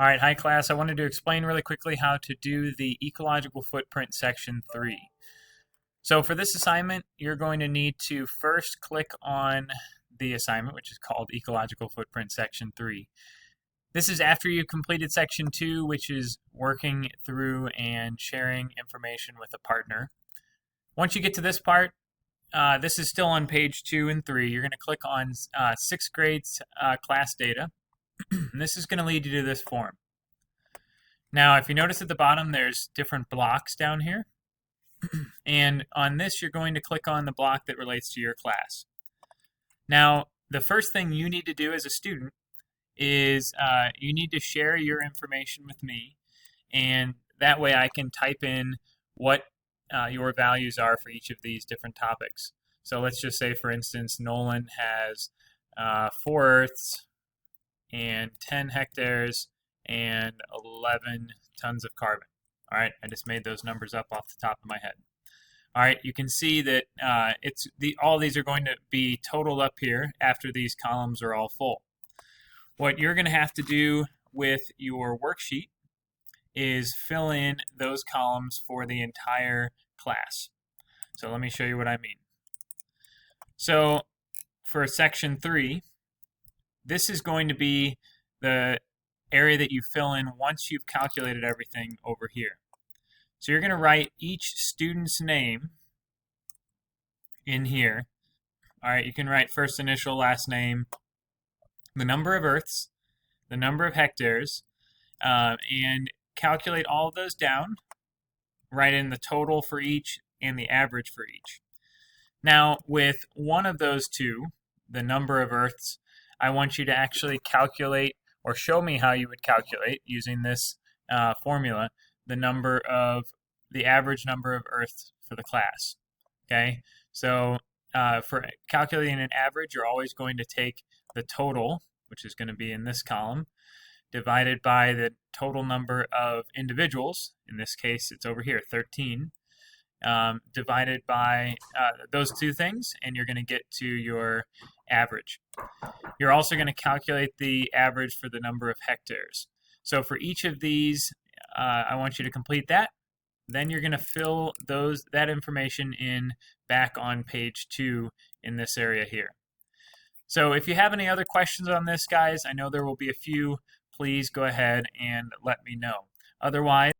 All right, hi class. I wanted to explain really quickly how to do the ecological footprint section 3. So for this assignment, you're going to need to first click on the assignment, which is called Ecological Footprint Section 3. This is after you've completed Section 2, which is working through and sharing information with a partner. Once you get to this part, this is still on page 2 and 3. You're going to click on 6th grade class data. This is going to lead you to this form. Now, if you notice at the bottom, there's different blocks down here. And on this, you're going to click on the block that relates to your class. Now, the first thing you need to do as a student is you need to share your information with me, and that way I can type in what your values are for each of these different topics. So let's just say, for instance, Nolan has 4 Earths and 10 hectares and 11 tons of carbon. All right, I just made those numbers up off the top of my head. All right, you can see that all these are going to be totaled up here after these columns are all full. What you're going to have to do with your worksheet is fill in those columns for the entire class. So let me show you what I mean. So for section 3, this is going to be the area that you fill in once you've calculated everything over here. So you're going to write each student's name in here. All right, you can write first initial, last name, the number of Earths, the number of hectares, and calculate all of those down. Write in the total for each and the average for each. Now, with one of those two, the number of Earths, I want you to actually calculate or show me how you would calculate using this formula the average number of Earths for the class. Okay, so for calculating an average, you're always going to take the total, which is going to be in this column, divided by the total number of individuals. In this case, it's over here, 13, divided by those two things, and you're going to get to your average. You're also going to calculate the average for the number of hectares. So for each of these, I want you to complete that. Then you're going to fill that information in back on page 2 in this area here. So if you have any other questions on this, guys, I know there will be a few. Please go ahead and let me know. Otherwise,